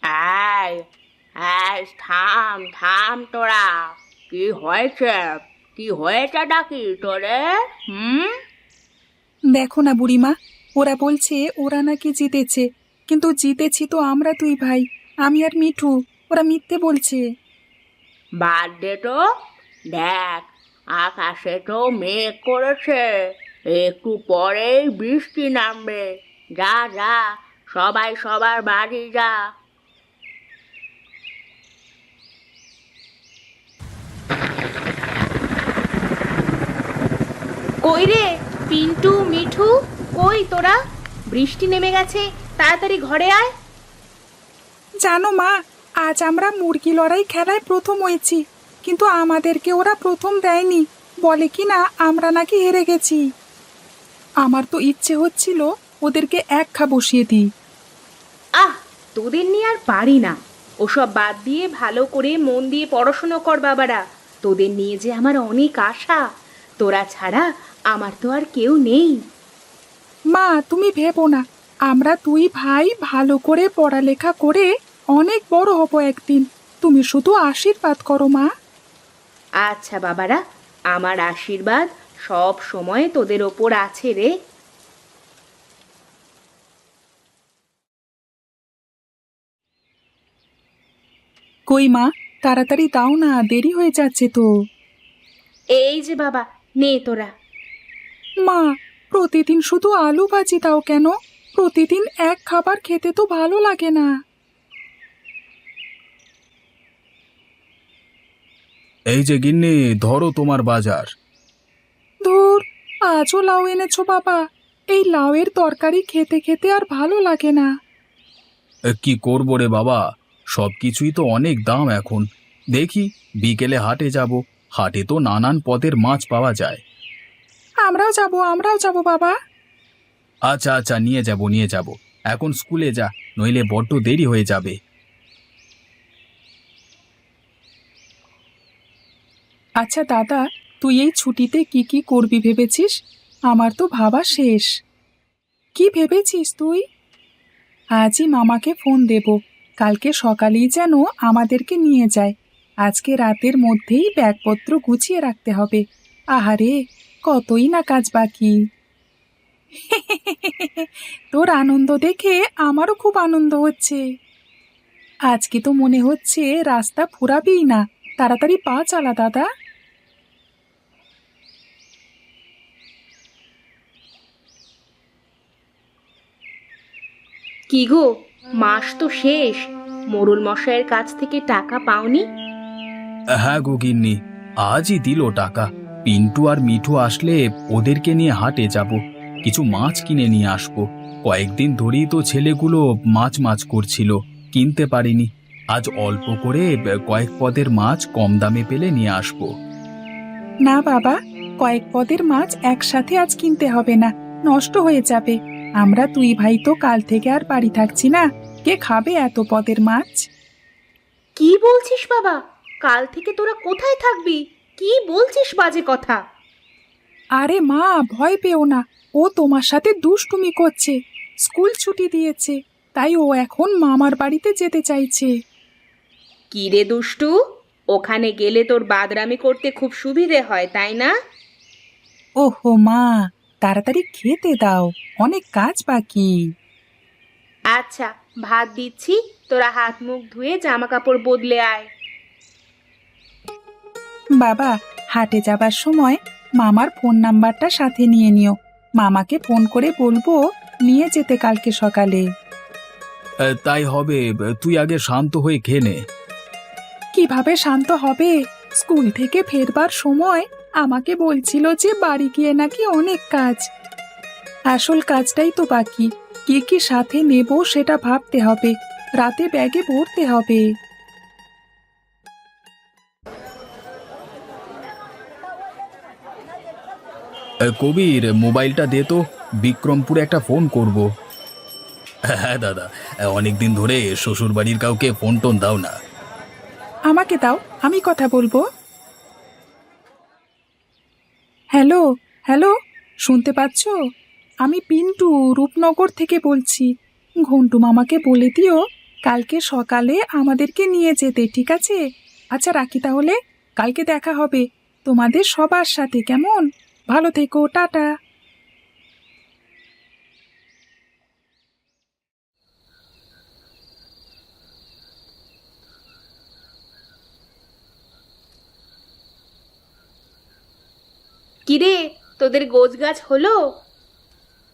এই এই থাম থাম তোরা। কি হয়েছে? কি হয়েছে ডাকি তোরে? হুম। দেখো না বুড়িমা, ওরা বলছে ওরা নাকি জিতেছে, কিন্তু জিতেছি তো আমরা দুই ভাই, আমি আর মিঠু। ওরা মিথ্যে বলছে। বাদ দে তো। দেখ, আকাশে তো মেঘ করেছে, একটু পরেই বৃষ্টি নামবে। যা যা, সবাই সবার বাড়ি যা। কই রে পিন্টু মিঠু, কই তোরা? বৃষ্টি নেমে গেছে, তাড়াতাড়ি ঘরে আয়। জানো মা, আজ আমরা মুরগি লড়াই খেলায় প্রথম হয়েছি, কিন্তু আমাদেরকে ওরা প্রথম দেয়নি। বলে কি না আমরা নাকি হেরে গেছি। আমার তো ইচ্ছে হচ্ছিল ওদেরকে এক খা বসিয়ে দিই। আহ, তোদের নিয়ে আর পারি না। ওসব বাদ দিয়ে ভালো করে মন দিয়ে পড়াশুনো কর বাবারা। তোদের নিয়ে যে আমার অনেক আশা। তোরা ছাড়া আমার তো আর কেউ নেই। মা তুমি ভেবো না, আমরা দুই ভাই ভালো করে পড়ালেখা করে অনেক বড় হব একদিন। তুমি শুধু আশীর্বাদ করো মা। আচ্ছা বাবারা, আমার আশীর্বাদ সব সময় তোদের ওপর আছে রে। কই মা, তাড়াতাড়ি দাও না, দেরি হয়ে যাচ্ছে তো। এই যে বাবা, নে তোরা। মা, প্রতিদিন শুধু আলু ভাজি দাও কেন? প্রতিদিন এক খাবার খেতে তো ভালো লাগে না। এই যে গিন্নি, ধরো তোমার বাজার। ধুর, আজও লাউ এনেছো বাবা? এই লাউয়ের তরকারি খেতে খেতে আর ভালো লাগে না। কি করবো রে বাবা, সব কিছুই তো অনেক দাম এখন। দেখি, বিকেলে হাটে যাব। হাটে তো নানান পদের মাছ পাওয়া যায়। আমরাও যাব বাবা। আচ্ছা আচ্ছা, নিয়ে যাব। এখন স্কুলে যা, নইলে বড্ড দেরি হয়ে যাবে। আচ্ছা দাদা, তুই এই ছুটিতে কি কি করবি ভেবেছিস? আমার তো ভাবা শেষ। কি ভেবেছিস তুই? আজই মামাকে ফোন দেব, কালকে সকালেই যেন আমাদেরকে নিয়ে যায়। আজকে রাতের মধ্যেই ব্যাগপত্র গুছিয়ে রাখতে হবে। আহারে, কতই না কাজ বাকি। তোর আনন্দ দেখে আমারও খুব আনন্দ হচ্ছে। আজকে তো মনে হচ্ছে রাস্তা ফুরাবেই না। তাড়াতাড়ি পা চালা দাদা। কি গো, মাস তো শেষ। মোড়ল মশাইয়ের কাছ থেকে টাকা পাওনি? হ্যাঁ গো গিন্নি, আজই দিল টাকা। পিন্টু আর মিঠু আসলে ওদেরকে নিয়ে হাটে যাব, কিছু মাছ কিনে নিয়ে আসবো। কয়েকদিন ধরেই তো ছেলেগুলো মাছ মাছ করছিল, কিনতে পারিনি। আজ অল্প করে কয়েক পদের মাছ কম দামে পেলে নিয়ে আসবো। না বাবা, কয়েক পদের মাছ একসাথে আজ কিনতে হবে না, নষ্ট হয়ে যাবে। আমরা দুই ভাই তো কাল থেকে আর বাড়ি থাকছি না, কে খাবে এত পদের মাছ? কি বলছিস বাবা? কাল থেকে তোরা কোথায় থাকবি? কি বলছিস বাজে কথা? আরে মা, ভয় পেও না। ও তোমার সাথে দুষ্টুমি করছে। স্কুল ছুটি দিয়েছে, তাই ও এখন মামার বাড়িতে যেতে চাইছে। কি রে দুষ্টু, ওখানে গেলে তোর বাদরামি করতে খুব সুবিধে হয়, তাই না? ওহো মা, তাড়াতাড়ি খেতে দাও, অনেক কাজ বাকি। আচ্ছা, ভাত দিচ্ছি, তোরা হাত মুখ ধুয়ে জামা কাপড় বদলে আয়। বাবা, হাটে যাবার সময় মামার ফোন নাম্বারটা সাথে নিয়ে নিও। মামাকে ফোন করে বলবো নিয়ে যেতে কালকে সকালে। তাই হবে, তুই আগে শান্ত হয়ে খেয়ে নে। কিভাবে শান্ত হবে? স্কুল থেকে ফেরবার সময় আমাকে বলছিল যে বাড়ি গিয়ে নাকি অনেক কাজ। আসল কাজটাই তো বাকি। কি কি সাথে নেব সেটা ভাবতে হবে, রাতে ব্যাগে ভরতে হবে। কবির, মোবাইলটা দে তো, বিক্রমপুরে একটা ফোন করব। হ্যাঁ দাদা, অনেকদিন ধরে শ্বশুর বাড়ির কাউকে ফোন টোন দাও না। আমাকে দাও, আমি কথা বলবো। হ্যালো, হ্যালো, শুনতে পাচ্ছো? আমি পিন্টু রূপনগর থেকে বলছি। ঘন্টু মামাকে বলে দিও কালকে সকালে আমাদেরকে নিয়ে যেতে, ঠিক আছে? আচ্ছা রাখি তাহলে, কালকে দেখা হবে তোমাদের সবার সাথে, কেমন? ভালো থেকো, টাটা। কিরে, তোদের গোছ গাছ হলো?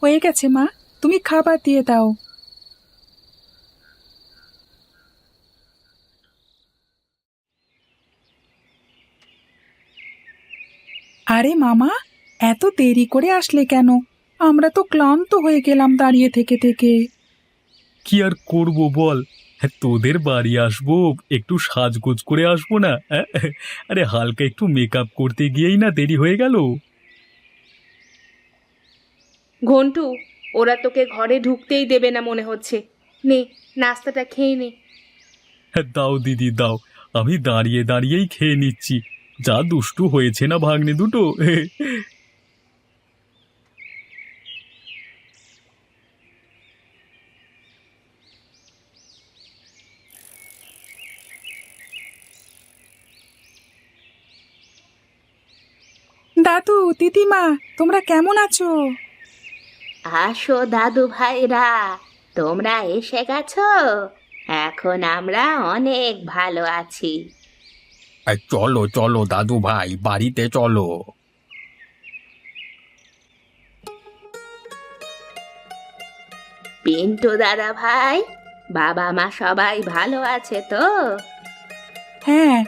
হয়ে গেছে মা, তুমি খাবার দিয়ে দাও। আরে মামা, এত দেরি করে আসলে কেন? আমরা তো ক্লান্ত হয়ে গেলাম দাঁড়িয়ে থেকে থেকে। কি আর করব বল, হ্যাঁ, তোদের বাড়ি আসবো, একটু সাজগোজ করে আসবো না? আরে হালকা একটু মেকআপ করতে গিয়েই না দেরি হয়ে গেল। ঘন্টু, ওরা তোকে ঘরে ঢুকতেই দেবে না মনে হচ্ছে। নে, নাস্তাটা খেয়ে নে। হ্যাঁ, দাও দিদি দাও, আমি দাঁড়িয়ে দাঁড়িয়েই খেয়ে নিচ্ছি। যা দুষ্টু হয়েছে না ভাগ্নে দুটো। দাদু, দিদিমা, তোমরা কেমন আছো? আসো দাদু ভাইরা, তোমরা এসে গেছো। এখন আমরা অনেক ভালো আছি। চলো চলো দাদু ভাই, বাড়িতে চলো। পিন্টু দাদা ভাই, বাবা মা সবাই ভালো আছে তো? হ্যাঁ,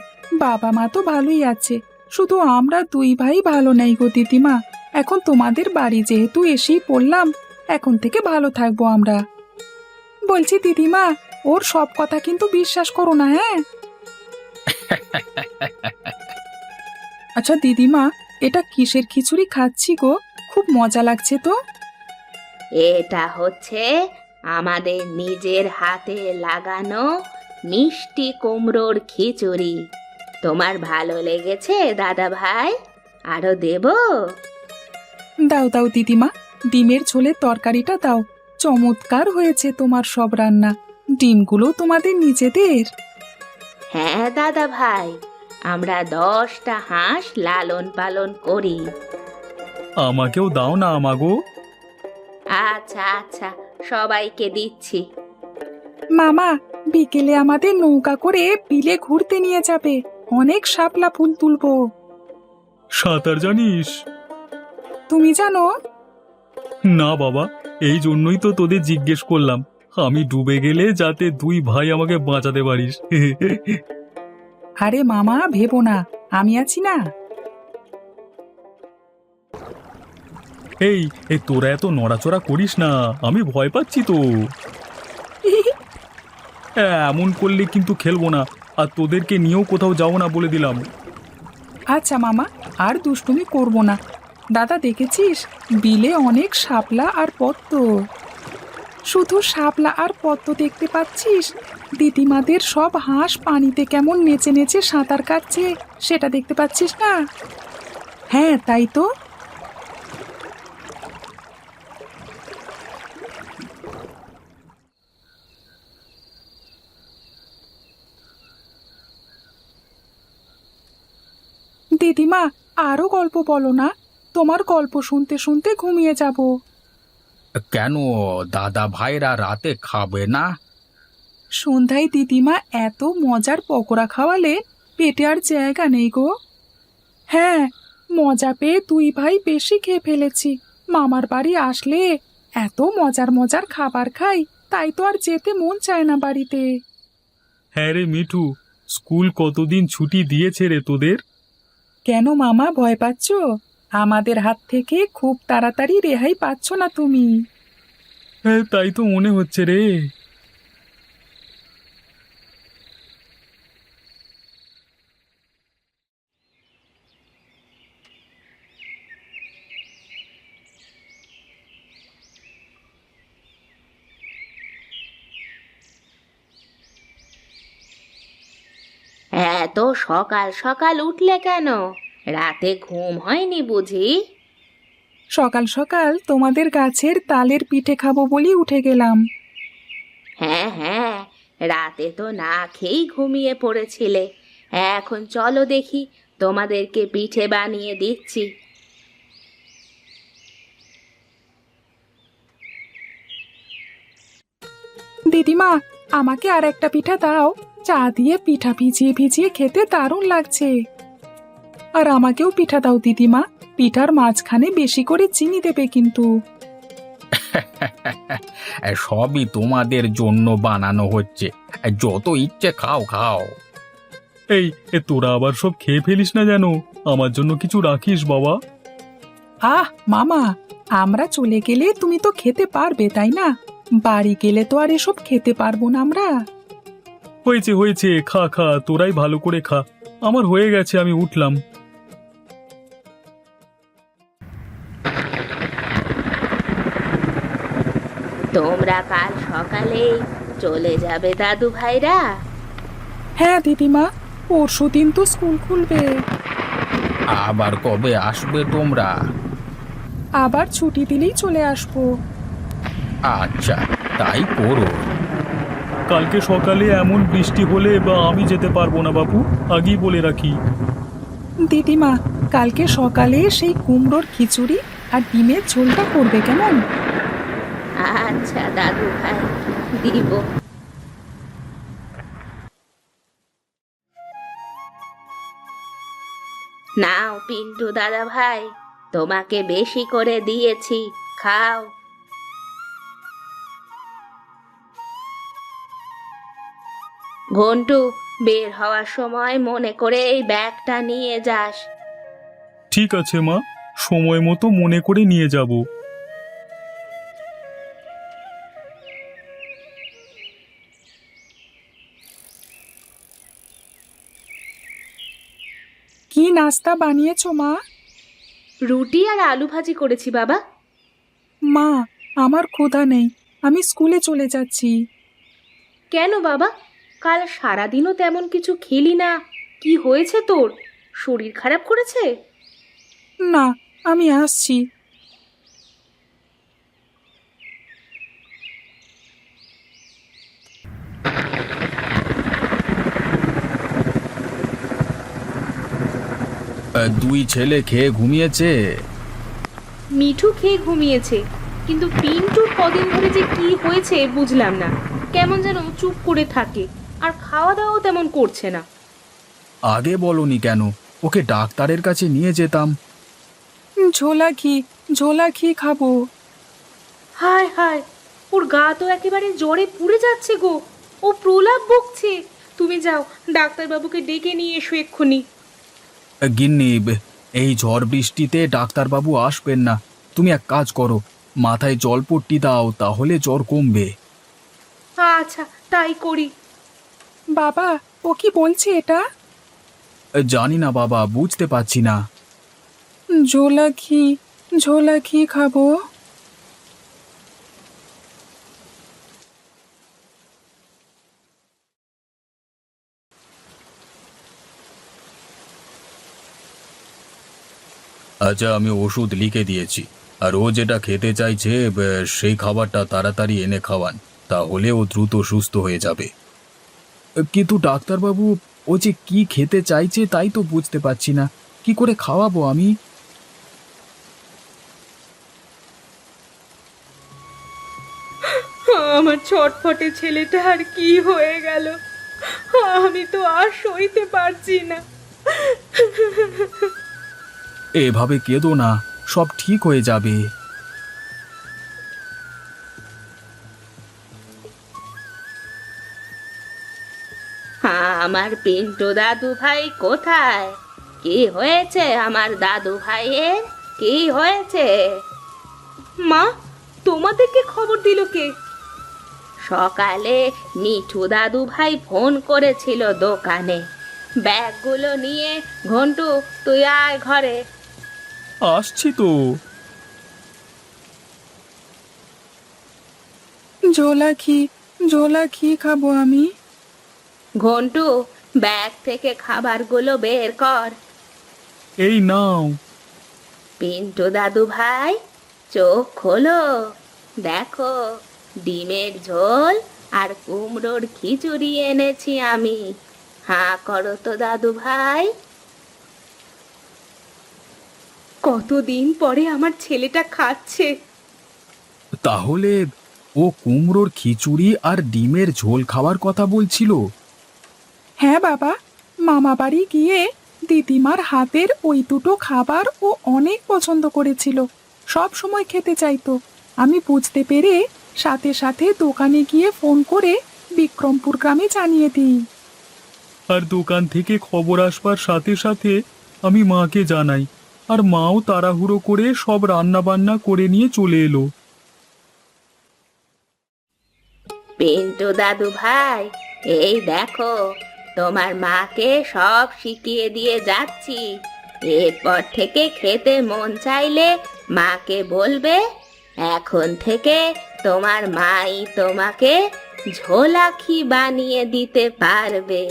বাবা মা তো ভালোই আছে, শুধু আমরা দুই ভাই ভালো নেই গো দিদিমা। এখন তোমাদের বাড়ি যেহেতু এসেই পড়লাম, এখন থেকে ভালো থাকবো আমরা। বলছি দিদিমা, ওর সব কথা কিন্তু বিশ্বাস করো না, হ্যাঁ? আচ্ছা দিদিমা, এটা কিসের খিচুড়ি খাচ্ছি গো? খুব মজা লাগছে তো। এটা হচ্ছে আমাদের নিজের হাতে লাগানো মিষ্টি কুমড়োর খিচুড়ি। তোমার ভালো লেগেছে দাদা ভাই? আরো দেবো? দাও দাও দিদিমা, ডিমের ঝোলের তরকারিটা দাও। চমৎকার হয়েছে তোমার সব রান্না। ডিমগুলো তোমাদের নিজেদের? হ্যাঁ দাদা ভাই, আমরা 10টা হাঁস লালন পালন করি। আমাকেও দাও না আমাগো। আচ্ছা আচ্ছা, সবাইকে দিচ্ছি। মামা, বিকেলে আমাদের নৌকা করে বিলে ঘুরতে নিয়ে যাবে, অনেক শাপলা ফুল তুলবো। সাঁতার জানিস? তুমি জানো? না বাবা, এই জন্যই তো তোদের জিজ্ঞেস করলাম, আমি ডুবে গেলে যাতে দুই ভাই আমাকে বাঁচাতে পারিস। আরে মামা, ভেবো না, আমি আছি না। এই এই তোরা এত নড়াচড়া করিস না, আমি ভয় পাচ্ছি তো। এমন করলে কিন্তু খেলবো না, আর তোদেরকে নিয়েও কোথাও যাবো না বলে দিলাম। আচ্ছা মামা, আর দুষ্টুমি করবো না। দাদা দেখেছিস, বিলে অনেক শাপলা আর পদ্ম। শুধু শাপলা আর পদ্ম দেখতে পাচ্ছিস? দিদিমাদের সব হাঁস পানিতে কেমন নেচে নেচে সাঁতার কাটছে, সেটা দেখতে পাচ্ছিস না? হ্যাঁ তাই তো। দিদিমা, আরো গল্প বলো না, তোমার গল্প শুনতে শুনতে ঘুমিয়ে যাব। কেন, দাদা ভাইরা রাতে খাবে না? সন্ধ্যায় দিদিমা এত মজার পকোড়া খাওয়ালে, পেটে আর জায়গা নেই গো। হ্যাঁ, মজা পেয়ে দুই ভাই বেশি খেয়ে ফেলেছি। মামার বাড়ি আসলে এত মজার মজার খাবার খাই, তাই তো আর যেতে মন চায় না বাড়িতে। হ্যাঁ রে মিঠু, স্কুল কতদিন ছুটি দিয়েছে রে তোদের? কেন মামা, ভয় পাচ্ছ? আমাদের হাত থেকে খুব তাড়াতাড়ি রেহাই পাচ্ছ না তুমি। হ্যাঁ তাই তো মনে হচ্ছে রে। এত সকাল সকাল উঠলে কেন? রাতে ঘুম হয়নি বুঝি? সকাল সকাল তোমাদের গাছের তালের পিঠে খাবো বলি উঠে গেলাম। হ্যাঁ হ্যাঁ, রাতে তো না খেয়েই ঘুমিয়ে পড়েছিলে। এখন চলো দেখি, তোমাদেরকে পিঠে বানিয়ে দিচ্ছি। দিদিমা, আমাকে আর একটা পিঠা দাও। চা দিয়ে পিঠা ভিজিয়ে ভিজিয়ে খেতে দারুণ লাগছে। আর আমাকেও পিঠা দাও দিদিমা। পিঠার মাঝখানে বেশি করে চিনি দেবে কিন্তু। সবই তোমাদের জন্য বানানো হচ্ছে, যত ইচ্ছে খাও খাও। এই তোরা আবার সব খেয়ে ফেলিস না যেন, আমার জন্য কিছু রাখিস বাবা। আহ মামা, আমরা চলে গেলে তুমি তো খেতে পারবে তাই না? বাড়ি গেলে তো আর এসব খেতে পারবো না আমরা। হয়েছে হয়েছে, খা খা, তোরাই ভালো করে খা। আমার হয়ে গেছে, আমি উঠলাম। তোমরা কাল সকালে চলে যাবে দাদু ভাইরা? হ্যাঁ দিদিমা, পরশুদিন তো স্কুল খুলবে। আবার কবে আসবে তোমরা? আবার ছুটি দিলেই চলে আসবো। আচ্ছা, তাই করো। কালকে সকালে এমন বৃষ্টি হলে বা আমি যেতে পারবো না বাবু, আগেই বলে রাখি। দিদিমা, কালকে সকালে সেই কুমড়োর খিচুড়ি আর ডিমের ঝোলটা করবে কেমন? আচ্ছা দাদু ভাই, দিব। নাও পিন্টু দাদা ভাই, তোমাকে বেশি করে দিয়েছি, খাও। ঘন্টু, বের হওয়ার সময় মনে করে এই ব্যাগটা নিয়ে যাস। ঠিক আছে মা, সময় মতো মনে করে নিয়ে যাব। কি নাস্তা বানিয়েছো মা? রুটি আর আলু ভাজি করেছি বাবা। মা, আমার ক্ষুধা নেই, আমি স্কুলে চলে যাচ্ছি। কেন বাবা, কাল সারাদিনও তেমন কিছু খেলি না। কি হয়েছে তোর? শরীর খারাপ করেছে? না, আমি আসছি। দুই ছেলে খেয়ে ঘুমিয়েছে। মিঠু খেয়ে ঘুমিয়েছে, কিন্তু পিন্টুর কদিন ধরে যে কি হয়েছে বুঝলাম না। কেমন যেন চুপ করে থাকে, আর খাওয়া দাওয়াও তেমন করছে না। আগে বলনি কেন? ওকে ডাক্তারের কাছে নিয়ে যেতাম। ঝোলা ঘি খাবো। হায় হায়, ওর গা তো একেবারে জ্বরে পুড়ে যাচ্ছে গো। ও প্রলাপ বকছে। তুমি যাও, ডাক্তারবাবুকে ডেকে নিয়ে এসো এক্ষুনি। গিন্নি, এই ঝড় বৃষ্টিতে ডাক্তারবাবু আসবেন না। তুমি এক কাজ করো, মাথায় জলপট্টি দাও, তাহলে জ্বর কমবে। আচ্ছা, তাই করি। বাবা, ও কি বলছে এটা? জানি না বাবা, বুঝতে পারছি না। ঝোলা ঘি খাবো। আচ্ছা, আমি ওষুধ লিখে দিয়েছি, আর ও যেটা খেতে চাইছে সেই খাবারটা তাড়াতাড়ি এনে খাওয়ান, তাহলে ও দ্রুত সুস্থ হয়ে যাবে। কিন্তু ডাক্তারবাবু, ও যে কি খেতে চাইছে তাই তো বুঝতে পারছি না। কি করে খাওয়াবো আমি? আমার ছটফটে ছেলেটা আর কি হয়ে গেল, আমি তো আর সইতে পারছি না। এভাবে কেঁদো না, সব ঠিক হয়ে যাবে। আমার পিন্টু দাদু ভাই কোথায়? কি হয়েছে আমার দাদু ভাইয়ের? কি হয়েছে? মা, তোমাদেরকে খবর দিল কে? সকালে মিঠু দাদু ভাই ফোন করেছিল দোকানে। ব্যাগগুলো নিয়ে ঘন্টু, তুই আয় ঘরে। আসছি তো। ঝোলা ঘি খাবো আমি। ঘন্টু, ব্যাগ থেকে খাবারগুলো বের কর। এই নাও। পিন্টু দাদু ভাই, চোখ খোলো, দেখো ডিমের ঝোল আর কুমড়োর খিচুড়ি এনেছি আমি। হাঁ করো তো দাদু ভাই। কতদিন পরে আমার ছেলেটা খাচ্ছে। তাহলে ও কুমড়োর খিচুড়ি আর ডিমের ঝোল খাওয়ার কথা বলছিল। হ্যাঁ বাবা, মামা বাড়ি গিয়ে দিদিমার হাতের ওই দুটো খাবার ও অনেক পছন্দ করেছিল, সব সময় খেতে চাইতো। আমি বুঝতে পেরে সাথে সাথে দোকানে গিয়ে ফোন করে বিক্রমপুর গ্রামে জানিয়ে দিই। আর দোকান থেকে খবর আসবার সাথে সাথে আমি মাকে জানাই, আর মাও তাড়াহুড়ো করে সব রান্না বান্না করে নিয়ে চলে এলো। পিন্টু দাদু ভাই, এই দেখো, তোমার মাকে সব শিখিয়ে দিয়ে যাচ্ছি। এরপর থেকে খেতে মন চাইলে মাকে বলবে। এখন থেকে তোমার মাই তোমাকে ঝোলাখি বানিয়ে দিতে পারবে।